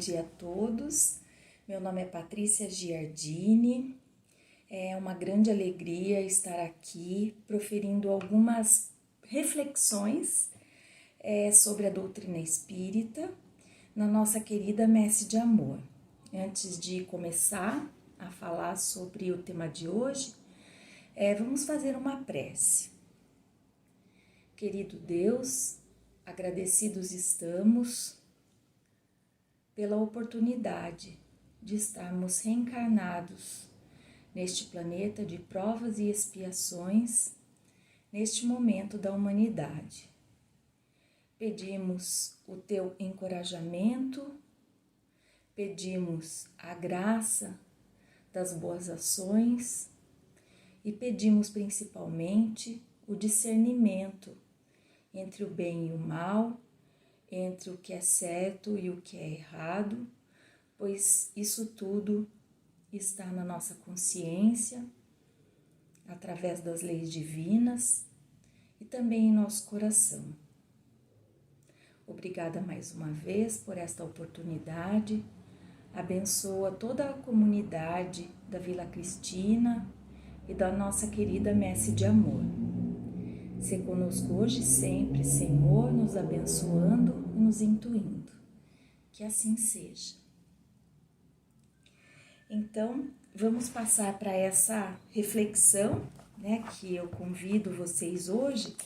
dia a todos. Meu nome é Patrícia Giardini. É uma grande alegria estar aqui proferindo algumas reflexões sobre a doutrina espírita na nossa querida Messe de Amor. Antes de começar a falar sobre o tema de hoje, vamos fazer uma prece. Querido Deus, agradecidos estamos pela oportunidade de estarmos reencarnados neste planeta de provas e expiações, neste momento da humanidade. Pedimos o teu encorajamento, pedimos a graça das boas ações e pedimos principalmente o discernimento entre o bem e o mal, entre o que é certo e o que é errado, pois isso tudo está na nossa consciência, através das leis divinas e também em nosso coração. Obrigada mais uma vez por esta oportunidade. Abençoa toda a comunidade da Vila Cristina e da nossa querida Messe de Amor. Se conosco hoje e sempre, Senhor, nos abençoando e nos intuindo. Que assim seja. Então, vamos passar para essa reflexão, que eu convido vocês hoje,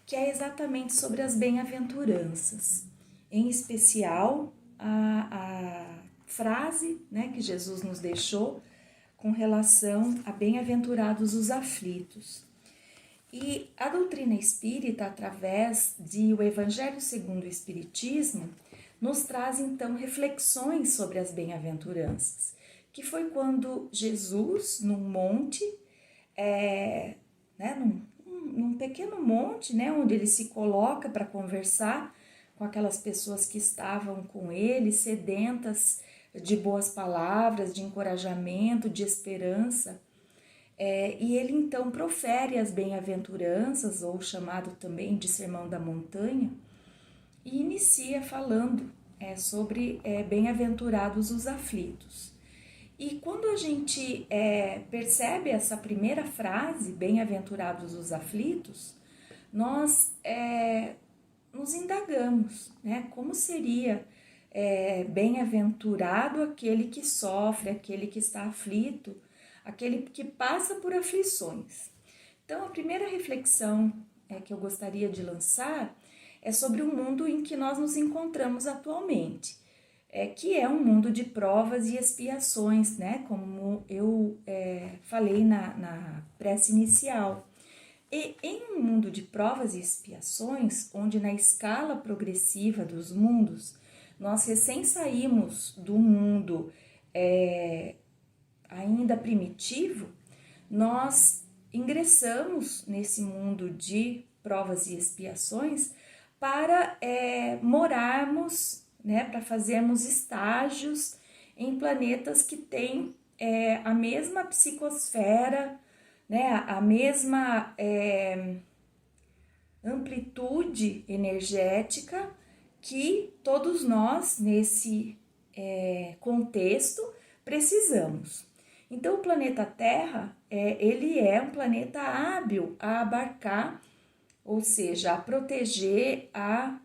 que é exatamente sobre as bem-aventuranças. Em especial, a frase que Jesus nos deixou com relação a bem-aventurados os aflitos. E a doutrina espírita, através do Evangelho segundo o Espiritismo, nos traz então reflexões sobre as bem-aventuranças, que foi quando Jesus, num monte, num pequeno monte, onde ele se coloca para conversar com aquelas pessoas que estavam com ele, sedentas de boas palavras, de encorajamento, de esperança, e ele então profere as bem-aventuranças, ou chamado também de Sermão da Montanha, e inicia falando sobre bem-aventurados os aflitos. E quando a gente percebe essa primeira frase, bem-aventurados os aflitos, nós nos indagamos, como seria bem-aventurado aquele que sofre, aquele que está aflito, aquele que passa por aflições. Então, a primeira reflexão que eu gostaria de lançar é sobre o mundo em que nós nos encontramos atualmente, que é um mundo de provas e expiações, como eu falei na prece inicial. E em um mundo de provas e expiações, onde na escala progressiva dos mundos, nós recém saímos do mundo ainda primitivo, nós ingressamos nesse mundo de provas e expiações para morarmos, para fazermos estágios em planetas que têm a mesma psicosfera, a mesma amplitude energética que todos nós, nesse contexto, precisamos. Então, o planeta Terra, ele é um planeta hábil a abarcar, ou seja, a proteger, a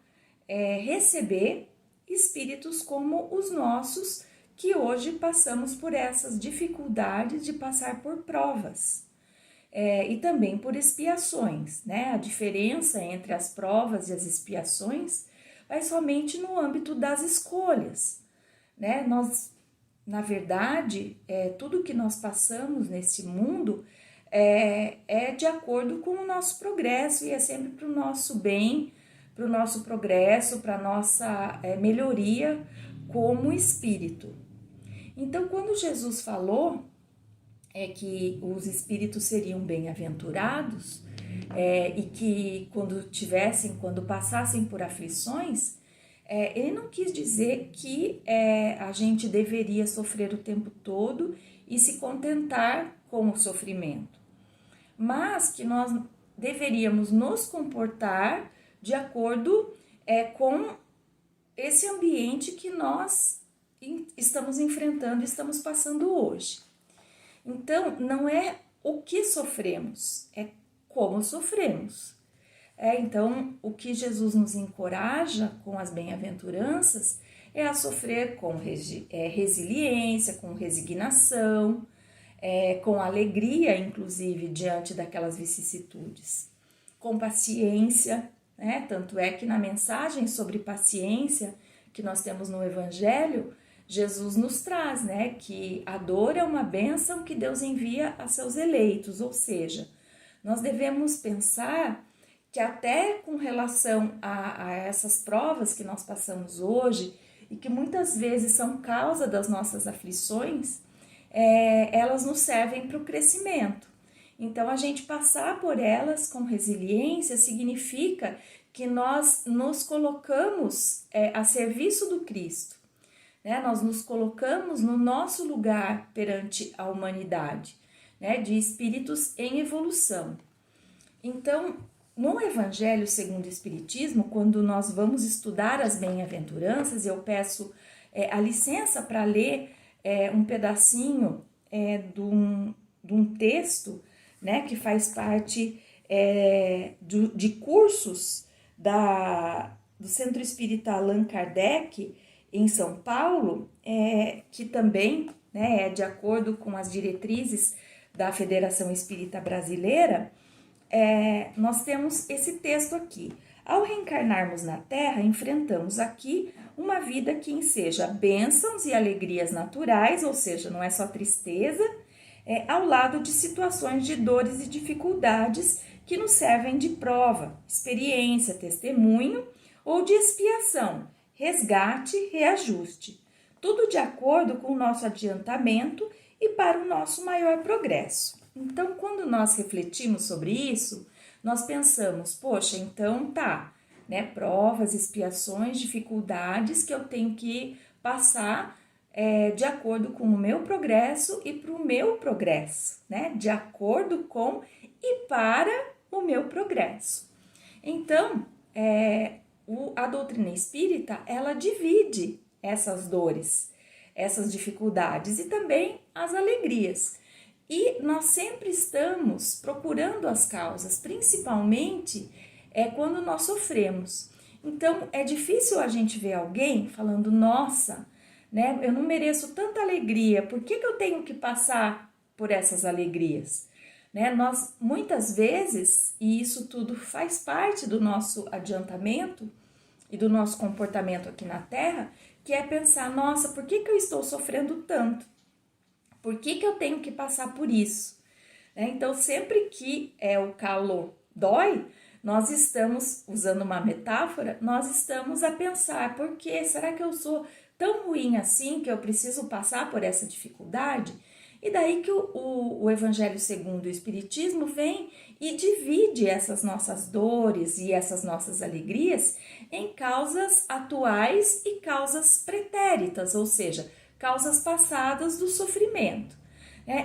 receber espíritos como os nossos, que hoje passamos por essas dificuldades de passar por provas. E também por expiações, A diferença entre as provas e as expiações vai somente no âmbito das escolhas, Nós, na verdade, tudo que nós passamos nesse mundo é de acordo com o nosso progresso e é sempre para o nosso bem, para o nosso progresso, para a nossa melhoria como espírito. Então, quando Jesus falou que os espíritos seriam bem-aventurados e que quando passassem por aflições, ele não quis dizer que a gente deveria sofrer o tempo todo e se contentar com o sofrimento, mas que nós deveríamos nos comportar de acordo com esse ambiente que nós estamos enfrentando, estamos passando hoje. Então, não é o que sofremos, é como sofremos. Então, o que Jesus nos encoraja com as bem-aventuranças é a sofrer com resiliência, com resignação, com alegria, inclusive, diante daquelas vicissitudes, com paciência, né? Tanto é que na mensagem sobre paciência que nós temos no Evangelho, Jesus nos traz, né, que a dor é uma bênção que Deus envia a seus eleitos, ou seja, nós devemos pensar que até com relação a essas provas que nós passamos hoje e que muitas vezes são causa das nossas aflições, elas nos servem para o crescimento. Então, a gente passar por elas com resiliência significa que nós nos colocamos a serviço do Cristo. Né? Nós nos colocamos no nosso lugar perante a humanidade, né? De espíritos em evolução. Então, no Evangelho segundo o Espiritismo, quando nós vamos estudar as bem-aventuranças, eu peço a licença para ler um pedacinho de um texto, né, que faz parte de cursos do Centro Espírita Allan Kardec, em São Paulo, que também, né, é de acordo com as diretrizes da Federação Espírita Brasileira. Nós temos esse texto aqui. Ao reencarnarmos na Terra, enfrentamos aqui uma vida que enseja bênçãos e alegrias naturais, ou seja, não é só tristeza, ao lado de situações de dores e dificuldades que nos servem de prova, experiência, testemunho ou de expiação, resgate, reajuste. Tudo de acordo com o nosso adiantamento e para o nosso maior progresso. Então, quando nós refletimos sobre isso, nós pensamos, poxa, então tá, né? Provas, expiações, dificuldades que eu tenho que passar de acordo com o meu progresso e para o meu progresso, né? De acordo com e para o meu progresso. Então, a doutrina espírita, ela divide essas dores, essas dificuldades e também as alegrias. E nós sempre estamos procurando as causas, principalmente quando nós sofremos. Então, é difícil a gente ver alguém falando, nossa, né, eu não mereço tanta alegria, por que eu tenho que passar por essas alegrias? Né, nós, muitas vezes, e isso tudo faz parte do nosso adiantamento e do nosso comportamento aqui na Terra, que é pensar, nossa, por que eu estou sofrendo tanto? Por que eu tenho que passar por isso? Então, sempre que o calor dói, nós estamos, usando uma metáfora, nós estamos a pensar, por que? Será que eu sou tão ruim assim que eu preciso passar por essa dificuldade? E daí que o Evangelho segundo o Espiritismo vem e divide essas nossas dores e essas nossas alegrias em causas atuais e causas pretéritas, ou seja, causas passadas do sofrimento.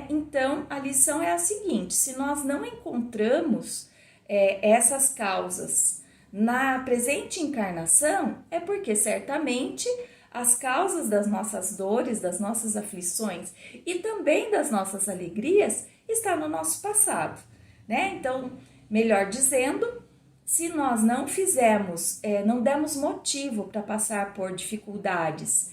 Então, a lição é a seguinte, se nós não encontramos essas causas na presente encarnação, é porque certamente as causas das nossas dores, das nossas aflições e também das nossas alegrias está no nosso passado, né? Então, melhor dizendo, se nós não fizermos, não demos motivo para passar por dificuldades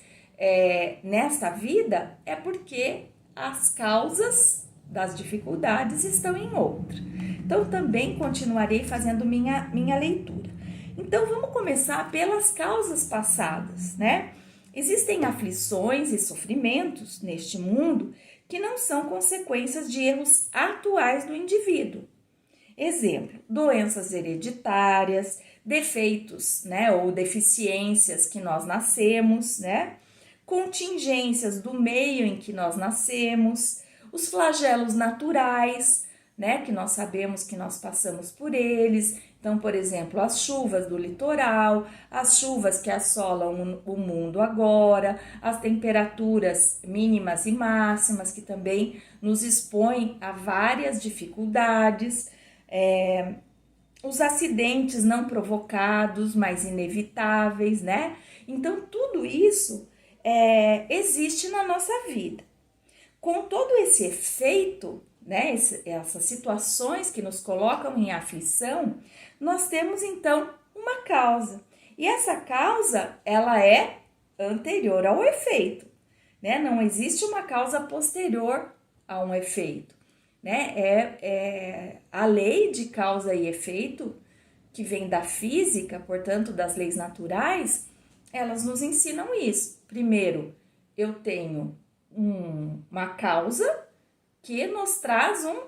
nesta vida, é porque as causas das dificuldades estão em outra. Então, também continuarei fazendo minha leitura. Então, vamos começar pelas causas passadas, né? Existem aflições e sofrimentos neste mundo que não são consequências de erros atuais do indivíduo. Exemplo, doenças hereditárias, defeitos, né, ou deficiências que nós nascemos, né? Contingências do meio em que nós nascemos, os flagelos naturais, né, que nós sabemos que nós passamos por eles. Então, por exemplo, as chuvas do litoral, as chuvas que assolam o mundo agora, as temperaturas mínimas e máximas que também nos expõem a várias dificuldades, os acidentes não provocados, mas inevitáveis, né? Então, tudo isso existe na nossa vida. Com todo esse efeito, né, essas situações que nos colocam em aflição, nós temos então uma causa. E essa causa, ela é anterior ao efeito, né? Não existe uma causa posterior a um efeito, né? A lei de causa e efeito, que vem da física, portanto, das leis naturais, elas nos ensinam isso. Primeiro, eu tenho uma causa que nos traz um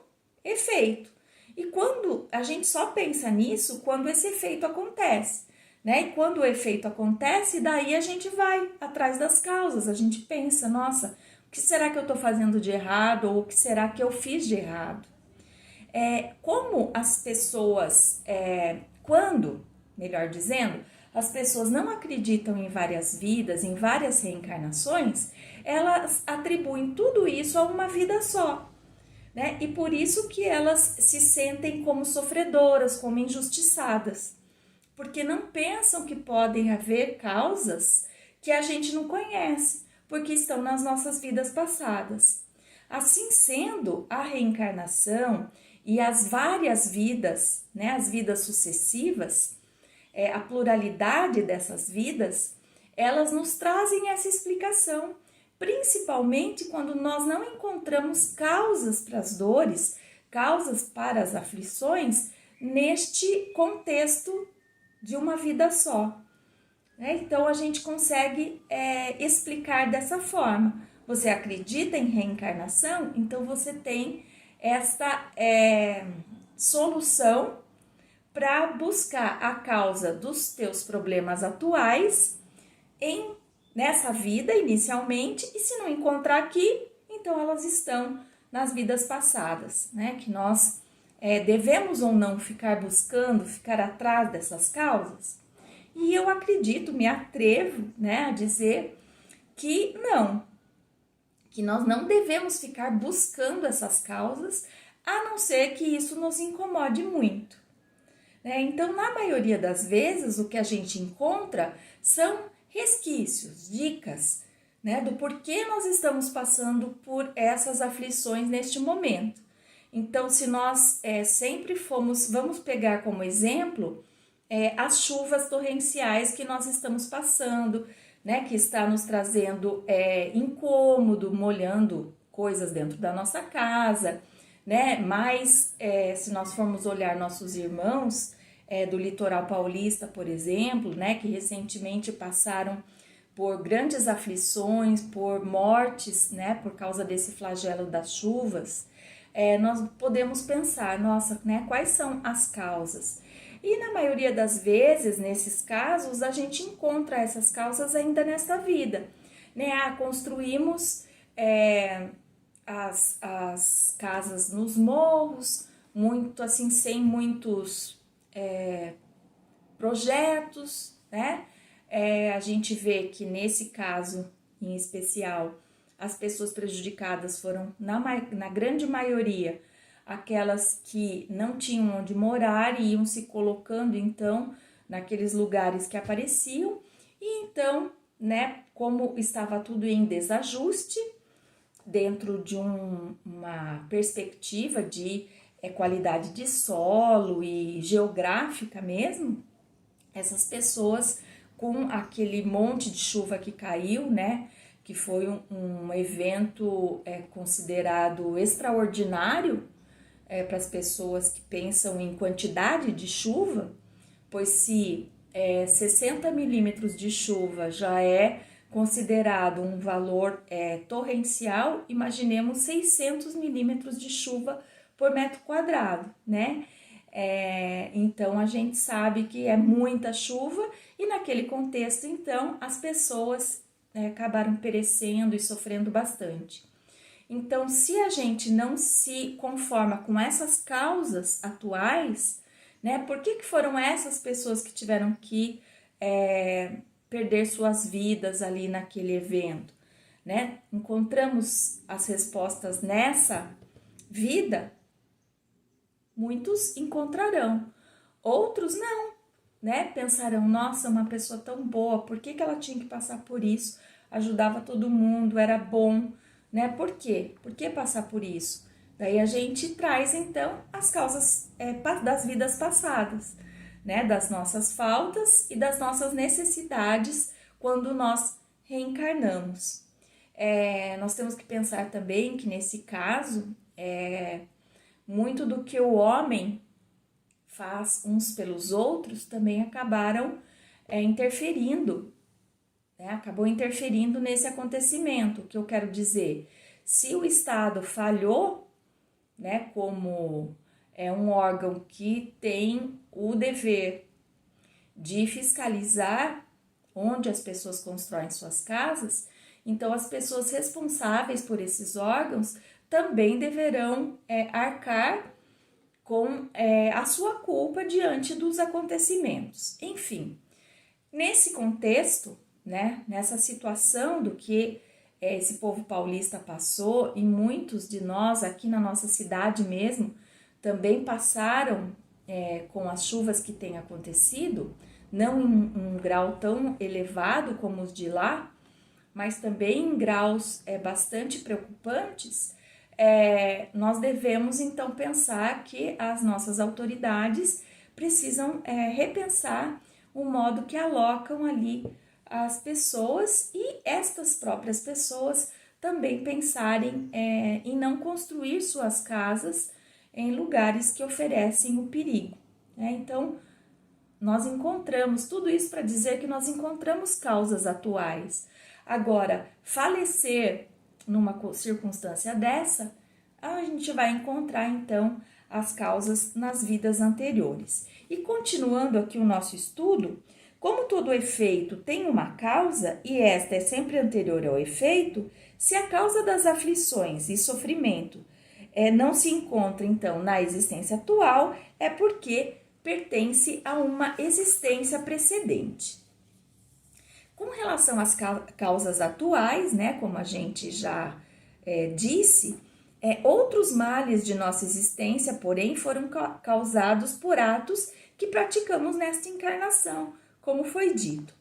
efeito. E quando a gente só pensa nisso, quando esse efeito acontece, né? E quando o efeito acontece, daí a gente vai atrás das causas, a gente pensa, nossa, o que será que eu estou fazendo de errado ou o que será que eu fiz de errado? Como as pessoas, melhor dizendo, as pessoas não acreditam em várias vidas, em várias reencarnações, elas atribuem tudo isso a uma vida só, né? E por isso que elas se sentem como sofredoras, como injustiçadas, porque não pensam que podem haver causas que a gente não conhece, porque estão nas nossas vidas passadas. Assim sendo, a reencarnação e as várias vidas, né, as vidas sucessivas, a pluralidade dessas vidas, elas nos trazem essa explicação, principalmente quando nós não encontramos causas para as dores, causas para as aflições neste contexto de uma vida só. Então a gente consegue explicar dessa forma. Você acredita em reencarnação? Então você tem esta solução para buscar a causa dos teus problemas atuais nessa vida inicialmente, e se não encontrar aqui, então elas estão nas vidas passadas, né? Que nós devemos ou não ficar buscando, ficar atrás dessas causas. E eu acredito, me atrevo, né, a dizer que nós não devemos ficar buscando essas causas, a não ser que isso nos incomode muito. Então, na maioria das vezes, o que a gente encontra são resquícios, dicas, né, do porquê nós estamos passando por essas aflições neste momento. Então, se nós sempre vamos pegar como exemplo as chuvas torrenciais que nós estamos passando, né, que está nos trazendo incômodo, molhando coisas dentro da nossa casa, né? Mas se nós formos olhar nossos irmãos do litoral paulista, por exemplo, né, que recentemente passaram por grandes aflições, por mortes, né, por causa desse flagelo das chuvas, nós podemos pensar, nossa, né, quais são as causas? E na maioria das vezes, nesses casos, a gente encontra essas causas ainda nesta vida, né? Construímos as casas nos morros, muito assim, sem muitos projetos, né? A gente vê que nesse caso em especial, as pessoas prejudicadas foram, na grande maioria, aquelas que não tinham onde morar e iam se colocando então naqueles lugares que apareciam, e então, né, como estava tudo em desajuste, dentro de uma perspectiva de qualidade de solo e geográfica mesmo, essas pessoas, com aquele monte de chuva que caiu, né, que foi um evento considerado extraordinário para as pessoas que pensam em quantidade de chuva, pois se 60 milímetros de chuva já é considerado um valor torrencial, imaginemos 600 milímetros de chuva por metro quadrado, né? Então a gente sabe que é muita chuva, e naquele contexto, então, as pessoas acabaram perecendo e sofrendo bastante. Então, se a gente não se conforma com essas causas atuais, né? Por que foram essas pessoas que tiveram que perder suas vidas ali naquele evento, né? Encontramos as respostas nessa vida? Muitos encontrarão, outros não, né? Pensarão, nossa, uma pessoa tão boa, por que ela tinha que passar por isso? ajudava todo mundo, era bom, né? Por quê? Por que passar por isso? Daí a gente traz, então, as causas das vidas passadas, né? Das nossas faltas e das nossas necessidades quando nós reencarnamos. Nós temos que pensar também que, nesse caso, muito do que o homem faz uns pelos outros também acabaram interferindo, né? Acabou interferindo nesse acontecimento. O que eu quero dizer? Se o Estado falhou, né, como um órgão que tem o dever de fiscalizar onde as pessoas constroem suas casas, então as pessoas responsáveis por esses órgãos também deverão arcar com a sua culpa diante dos acontecimentos. Enfim, nesse contexto, né, nessa situação do que esse povo paulista passou, e muitos de nós aqui na nossa cidade mesmo também passaram com as chuvas que têm acontecido, não em um grau tão elevado como os de lá, mas também em graus bastante preocupantes. Nós devemos então pensar que as nossas autoridades precisam repensar o modo que alocam ali as pessoas, e estas próprias pessoas também pensarem em não construir suas casas em lugares que oferecem o perigo, né? Então, nós encontramos tudo isso para dizer que nós encontramos causas atuais. Agora, falecer numa circunstância dessa, a gente vai encontrar então as causas nas vidas anteriores. E continuando aqui o nosso estudo, como todo efeito tem uma causa e esta é sempre anterior ao efeito, se a causa das aflições e sofrimento não se encontra então na existência atual, é porque pertence a uma existência precedente. Com relação às causas atuais, né, como a gente já disse, outros males de nossa existência, porém, foram causados por atos que praticamos nesta encarnação, como foi dito.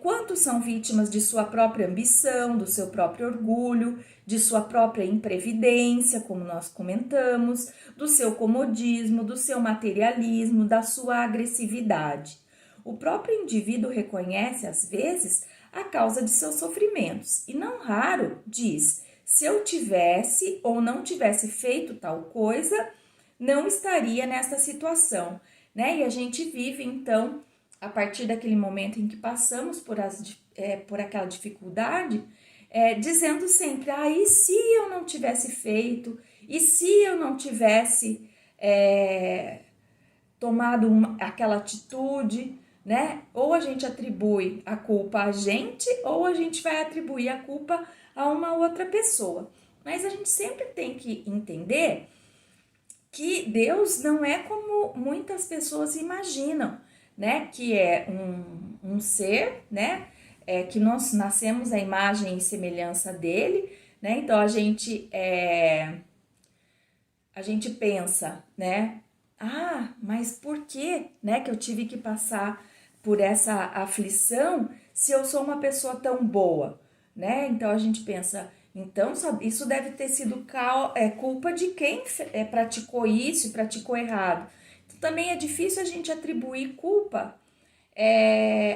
Quantos são vítimas de sua própria ambição, do seu próprio orgulho, de sua própria imprevidência, como nós comentamos, do seu comodismo, do seu materialismo, da sua agressividade. O próprio indivíduo reconhece, às vezes, a causa de seus sofrimentos e, não raro, diz: se eu tivesse ou não tivesse feito tal coisa, não estaria nesta situação, né? E a gente vive, então, a partir daquele momento em que passamos por aquela dificuldade, dizendo sempre: e se eu não tivesse feito? E se eu não tivesse tomado aquela atitude, né? Ou a gente atribui a culpa a gente, ou a gente vai atribuir a culpa a uma outra pessoa. Mas a gente sempre tem que entender que Deus não é como muitas pessoas imaginam, né? Que é um ser, né? Que nós nascemos à imagem e semelhança dele, né? Então a gente pensa, né? Mas por que, né, que eu tive que passar por essa aflição se eu sou uma pessoa tão boa, né? Então a gente pensa, então isso deve ter sido culpa de quem praticou isso e praticou errado. Então, também é difícil a gente atribuir culpa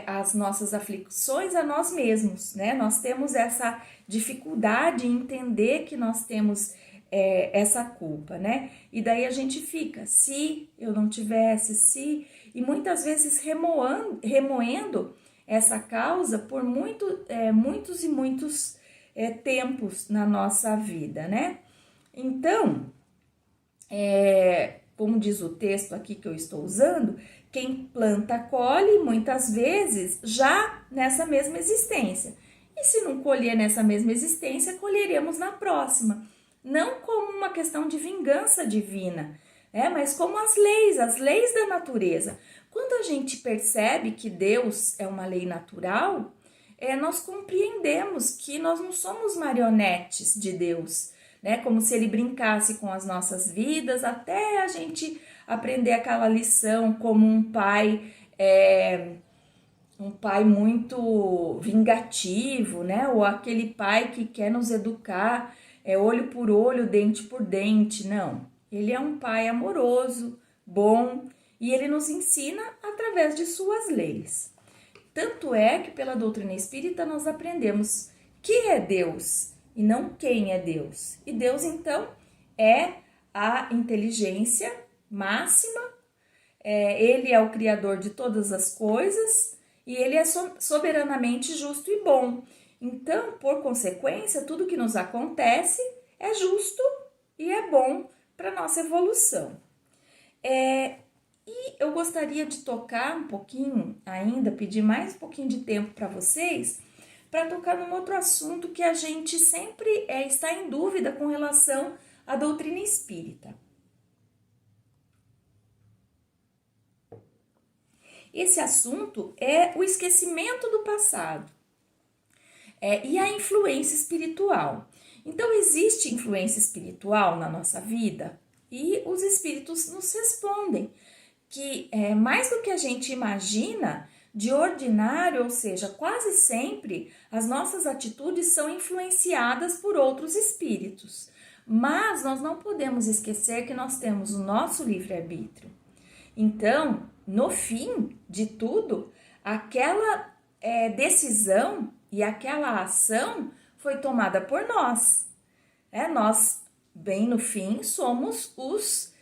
às nossas aflições a nós mesmos, né? Nós temos essa dificuldade em entender que nós temos essa culpa, né? E daí a gente fica, se eu não tivesse, se... E muitas vezes remoendo essa causa por muitos e muitos tempos na nossa vida, né? Então, como diz o texto aqui que eu estou usando, quem planta colhe muitas vezes já nessa mesma existência. E se não colher nessa mesma existência, colheremos na próxima. Não como uma questão de vingança divina, mas como as leis da natureza. Quando a gente percebe que Deus é uma lei natural, nós compreendemos que nós não somos marionetes de Deus, né? Como se ele brincasse com as nossas vidas até a gente aprender aquela lição como um pai um pai muito vingativo, né? Ou aquele pai que quer nos educar, olho por olho, dente por dente. Não, ele é um pai amoroso, bom, e ele nos ensina através de suas leis. Tanto é que pela doutrina espírita nós aprendemos que é Deus e não quem é Deus. E Deus, então, é a inteligência máxima, ele é o criador de todas as coisas e ele é soberanamente justo e bom. Então, por consequência, tudo que nos acontece é justo e é bom para nossa evolução. E eu gostaria de tocar um pouquinho ainda, pedir mais um pouquinho de tempo para vocês, para tocar num outro assunto que a gente sempre está em dúvida com relação à doutrina espírita. Esse assunto é o esquecimento do passado e a influência espiritual. Então, existe influência espiritual na nossa vida e os espíritos nos respondem que mais do que a gente imagina, de ordinário, ou seja, quase sempre as nossas atitudes são influenciadas por outros espíritos. Mas nós não podemos esquecer que nós temos o nosso livre-arbítrio. Então, no fim de tudo, aquela decisão e aquela ação foi tomada por nós. Nós, bem no fim, somos os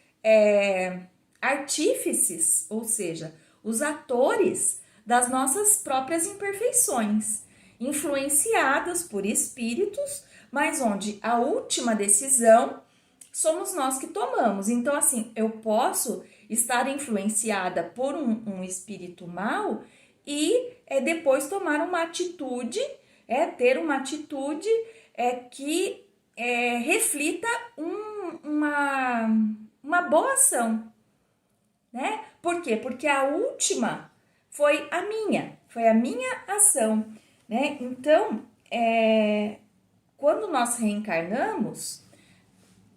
artífices, ou seja, os atores das nossas próprias imperfeições, influenciadas por espíritos, mas onde a última decisão somos nós que tomamos. Então, assim, eu posso estar influenciada por um espírito mau e depois tomar uma atitude, ter uma atitude que reflita uma boa ação, né? Por quê? Porque a última foi a minha ação, né? Então, quando nós reencarnamos,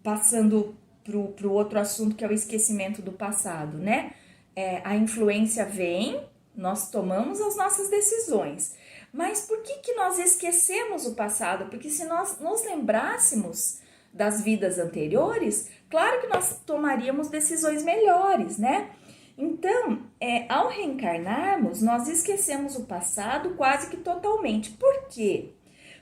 passando para o outro assunto que é o esquecimento do passado, né? A influência vem, nós tomamos as nossas decisões. Mas por que nós esquecemos o passado? Porque se nós nos lembrássemos das vidas anteriores, claro que nós tomaríamos decisões melhores, né? Então, ao reencarnarmos, nós esquecemos o passado quase que totalmente. Por quê?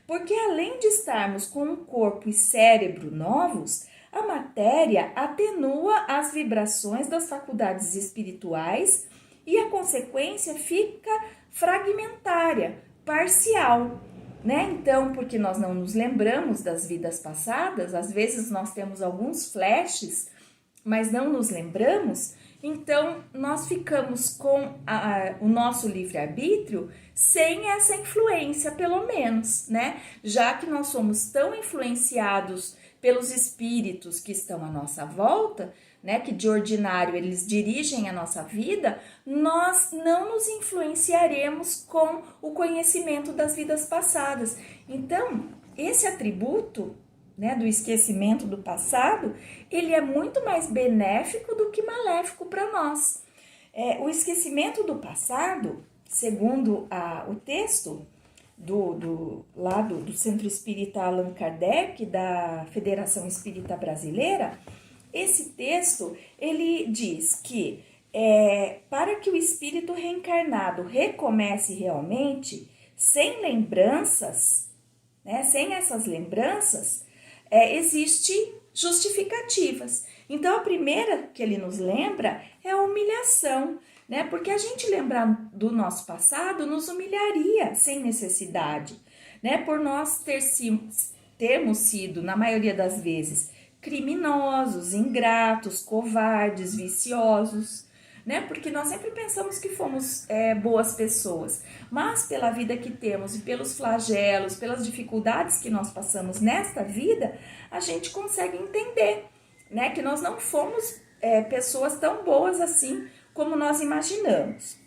Porque além de estarmos com um corpo e cérebro novos, a matéria atenua as vibrações das faculdades espirituais e a consequência fica fragmentária, parcial, né? Então, porque nós não nos lembramos das vidas passadas, às vezes nós temos alguns flashes, mas não nos lembramos, então nós ficamos com o nosso livre-arbítrio sem essa influência, pelo menos, né? Já que nós somos tão influenciados pelos espíritos que estão à nossa volta, né, que de ordinário eles dirigem a nossa vida, nós não nos influenciaremos com o conhecimento das vidas passadas. Então, esse atributo, né, do esquecimento do passado, ele é muito mais benéfico do que maléfico para nós. O esquecimento do passado, segundo o texto do Centro Espírita Allan Kardec, da Federação Espírita Brasileira, esse texto, ele diz que para que o espírito reencarnado recomece realmente, sem lembranças, né, sem essas lembranças, existe justificativas. Então, a primeira que ele nos lembra é a humilhação, né? Porque a gente lembrar do nosso passado nos humilharia sem necessidade, né? Por nós termos sido, na maioria das vezes, criminosos, ingratos, covardes, viciosos, né? Porque nós sempre pensamos que fomos boas pessoas, mas pela vida que temos e pelos flagelos, pelas dificuldades que nós passamos nesta vida, a gente consegue entender, né? Que nós não fomos pessoas tão boas assim como nós imaginamos.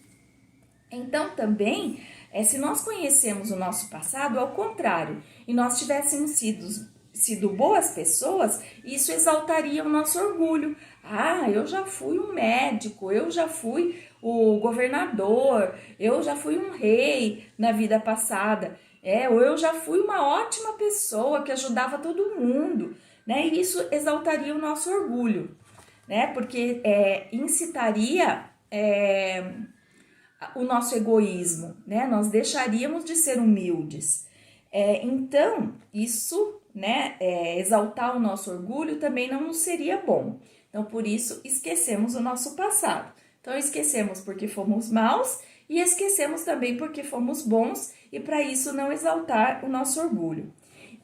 Então também, se nós conhecemos o nosso passado, ao contrário, e nós tivéssemos sido boas pessoas, isso exaltaria o nosso orgulho. Eu já fui um médico, eu já fui o governador, eu já fui um rei na vida passada, ou eu já fui uma ótima pessoa que ajudava todo mundo, né? E isso exaltaria o nosso orgulho, né? Porque incitaria o nosso egoísmo, né? Nós deixaríamos de ser humildes. Então, isso, né, exaltar o nosso orgulho também não nos seria bom. Então, por isso, esquecemos o nosso passado. Então, esquecemos porque fomos maus e esquecemos também porque fomos bons e para isso não exaltar o nosso orgulho.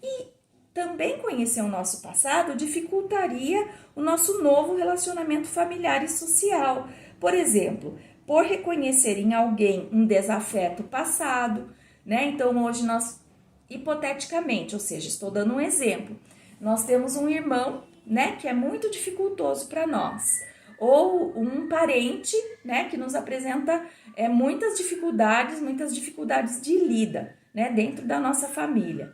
E também conhecer o nosso passado dificultaria o nosso novo relacionamento familiar e social. Por exemplo, por reconhecer em alguém um desafeto passado, né? Então, hoje nós, hipoteticamente, ou seja, estou dando um exemplo, nós temos um irmão, né, que é muito dificultoso para nós, ou um parente, né, que nos apresenta muitas dificuldades de lida, né, dentro da nossa família.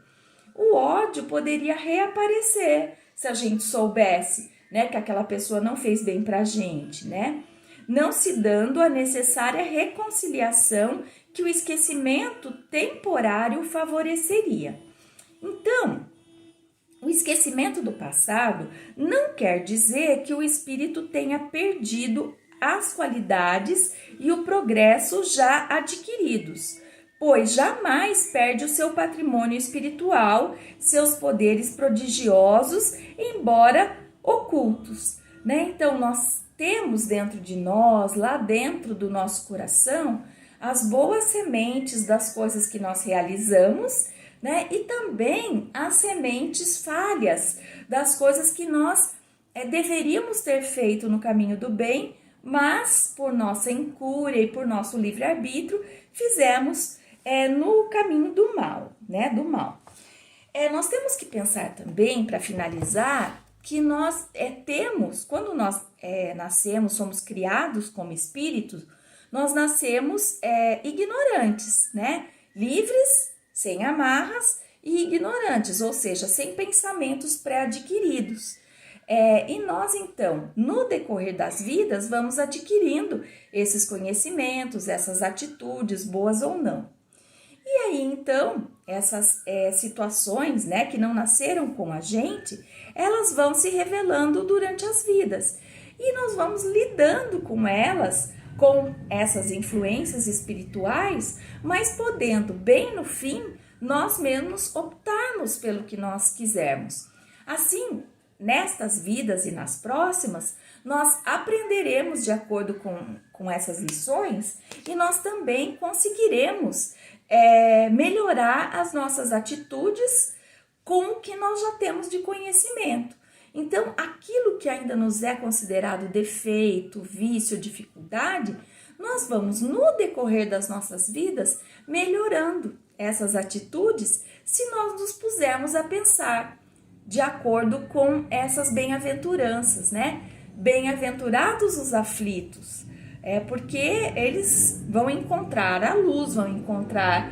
O ódio poderia reaparecer se a gente soubesse, né, que aquela pessoa não fez bem pra gente, né? Não se dando a necessária reconciliação que o esquecimento temporário favoreceria. Então, o esquecimento do passado não quer dizer que o espírito tenha perdido as qualidades e o progresso já adquiridos, pois jamais perde o seu patrimônio espiritual, seus poderes prodigiosos, embora ocultos, né? Então, nós temos dentro de nós, lá dentro do nosso coração, as boas sementes das coisas que nós realizamos, né? E também as sementes falhas das coisas que nós deveríamos ter feito no caminho do bem, mas por nossa incúria e por nosso livre-arbítrio fizemos no caminho do mal, né? Do mal. Nós temos que pensar também, para finalizar, que nós temos, quando nós nascemos, somos criados como espíritos, nós nascemos ignorantes, né? Livres, sem amarras e ignorantes, ou seja, sem pensamentos pré-adquiridos. E nós, então, no decorrer das vidas, vamos adquirindo esses conhecimentos, essas atitudes, boas ou não. E aí, então, essas situações, né, que não nasceram com a gente, elas vão se revelando durante as vidas. E nós vamos lidando com elas, com essas influências espirituais, mas podendo, bem no fim, nós mesmos optarmos pelo que nós quisermos. Assim, nestas vidas e nas próximas, nós aprenderemos de acordo com essas lições e nós também conseguiremos melhorar as nossas atitudes com o que nós já temos de conhecimento. Então, aquilo que ainda nos é considerado defeito, vício, dificuldade, nós vamos, no decorrer das nossas vidas, melhorando essas atitudes se nós nos pusermos a pensar de acordo com essas bem-aventuranças, né? Bem-aventurados os aflitos, porque eles vão encontrar a luz, vão encontrar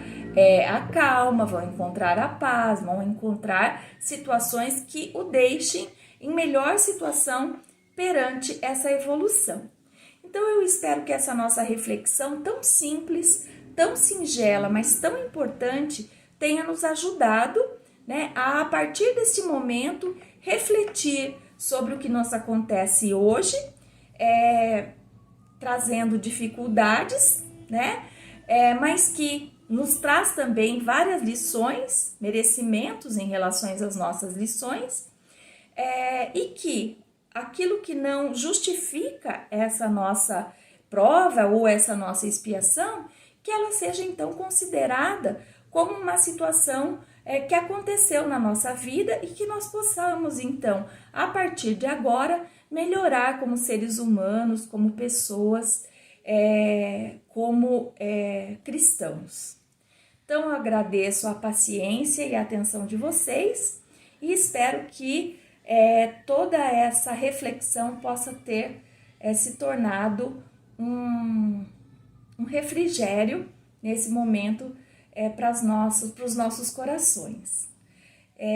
a calma, vão encontrar a paz, vão encontrar situações que o deixem em melhor situação perante essa evolução. Então eu espero que essa nossa reflexão tão simples, tão singela, mas tão importante, tenha nos ajudado, né, a partir deste momento, refletir sobre o que nos acontece hoje, trazendo dificuldades, né, mas que nos traz também várias lições, merecimentos em relação às nossas lições, e que aquilo que não justifica essa nossa prova ou essa nossa expiação, que ela seja então considerada como uma situação que aconteceu na nossa vida e que nós possamos então, a partir de agora, melhorar como seres humanos, como pessoas, como cristãos. Então, eu agradeço a paciência e a atenção de vocês e espero que toda essa reflexão possa ter se tornado um refrigério nesse momento para os nossos corações.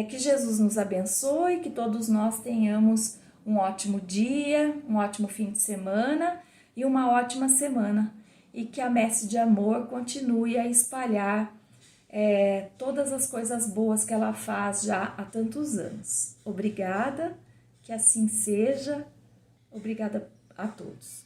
Que Jesus nos abençoe, que todos nós tenhamos um ótimo dia, um ótimo fim de semana e uma ótima semana. E que a Messe de Amor continue a espalhar todas as coisas boas que ela faz já há tantos anos. Obrigada, que assim seja. Obrigada a todos.